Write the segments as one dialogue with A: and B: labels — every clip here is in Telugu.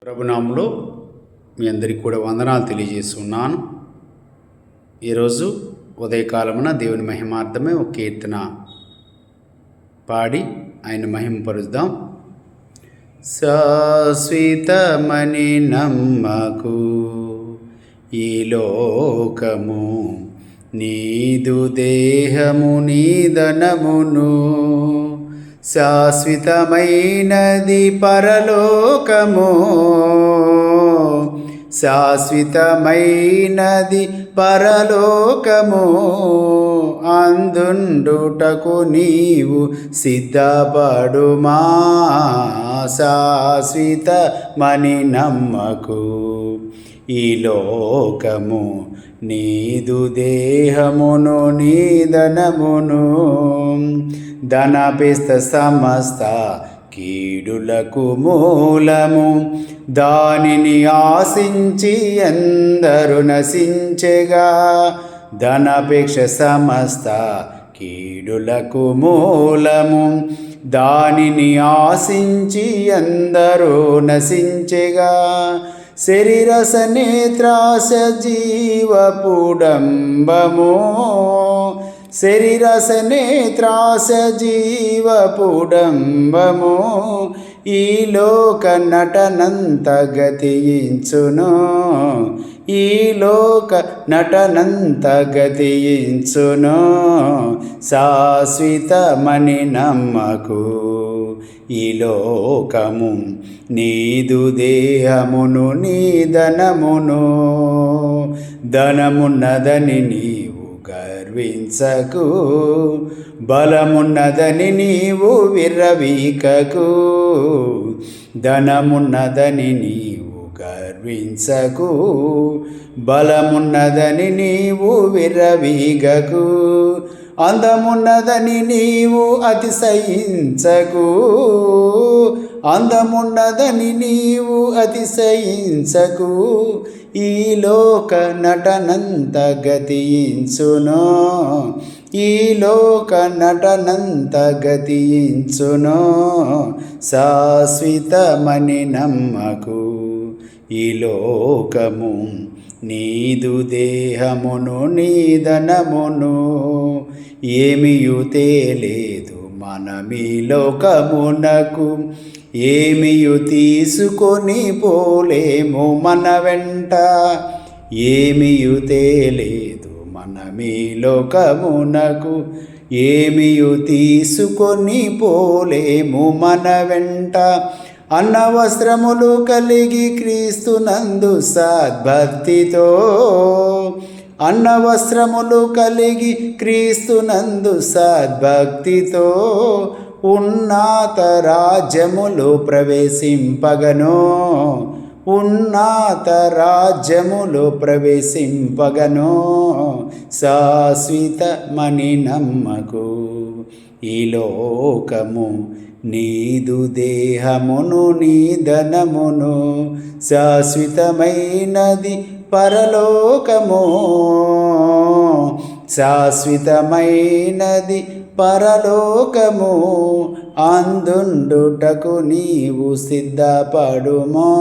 A: ప్రభునామంలో మీ అందరికీ కూడా వందనాలు తెలియజేస్తున్నాను. ఈరోజు ఉదయకాలమున దేవుని మహిమార్థమే ఒక కీర్తన పాడి ఆయన మహిమపరుద్దాం. శాశ్వతమని నమ్మకు ఈ లోకము, నీదు దేహము నీదనమును, శాశ్వతమైనది పరలోకము, శాశ్వతమైనది పరలోకము, అందుండుటకు నీవు సిద్ధపడుమా. శాశ్వతమని నమ్మకు ఈ లోకము, నీదు దేహమును నీదనమును, ధనపిస్త సమస్త కీడులకు మూలము, దానిని ఆశించి ఎందరు నశించెగా. ధనపేక్ష సమస్త కీడులకు మూలము, దానిని ఆశించి ఎందరు నశించెగా. శరీరస నేత్రాస జీవపుడంబము, శరీరస నేత్రాస జీవపుడంబము, ఈ లోక నటనంత గతించును, ఈ లోక నటనంత గతించును. శాశ్వతమని నమ్మకు ఈ లోకము, నీదు దేహమును నీదనమును, ధనమున్నదని నీవు గర్వించకు, బలమున్నదని నీవు విర్రవీకకు. ధనమున్నదని నీవు గర్వించకు, బలమున్నదని నీవు విర్రవీగకు. అందమున్నదని నీవు అతిశయించకు, అందమున్నదని నీవు అతిశయించకు. ఈ లోక నటనంత గతించును, ఈ లోక నటనంత గతించును. శాశ్వతమని నమ్మకు ఈ లోకము, నీదు దేహమును నీదనమును, ఏమియు తేలేదు మనమీ లోకమునకు, ఏమియు తీసుకొని పోలేము మన వెంట. ఏమియు తేలేదు మనమీ లోకమునకు, ఏమియు తీసుకొని పోలేము మన వెంట. అన్న వస్త్రములు కలిగి క్రీస్తునందు సద్భక్తితో, అన్న వస్త్రములు కలిగి క్రీస్తునందు సద్భక్తితో, ఉన్నత రాజ్యములు ప్రవేశింపగను, ఉన్నత రాజ్యములు ప్రవేశింపగను. శాశ్వతమని నమ్మకు ఈ లోకము, నీదు దేహమును నీదనమును, శాశ్వతమైనది పరలోకము, శాశ్వతమైనది పరలోకము, అందుండుటకు నీవు సిద్ధపడుమో,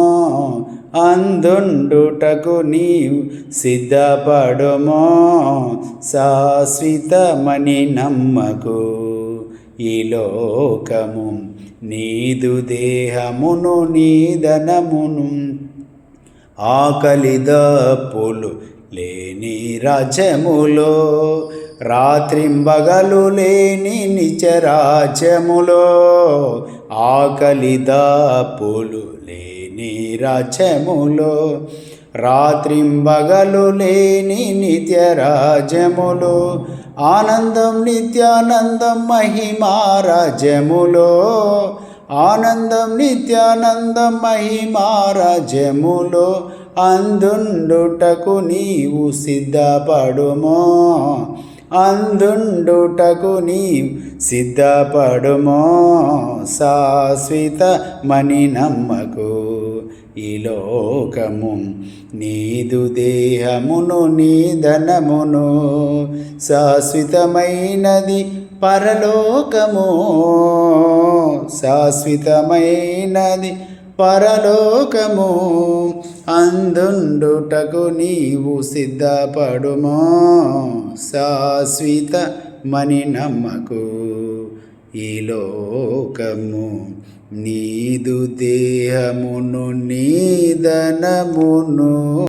A: అందుండుటకు నీవు సిద్ధపడుమో. శాశ్వతమని నమ్మకు ఈ లోకము, నీదు దేహమును నీదనమును, ఆకలి దప్పులు లేని రాజ్యములో, రాత్రింబగలు లేని నిత్యరాజ్యములో, ఆకలి దప్పులు లేని రాజ్యములో, రాత్రింబగలు లేని నిత్యరాజ్యములో, ఆనందం నిత్యానందం మహిమా రాజ్యములో, ఆనందం నిత్యానందం మహిమా రాజ్యములో, అందుండుటకు నీవు సిద్ధపడుమో, అందుండుటకు నీవు సిద్ధపడుమో. శాశ్వతమని నమ్మకు ఈ లోకము, నీదు దేహమును నీదనమును, శాశ్వతమైనది పరలోకము, శాశ్వతమైనది పరలోకము అందుండుటకు నీవు సిద్ధపడుమో. శాశ్వతమని నమ్మకు ఈ లోకము నీదు దేహమును నీ ధనమును.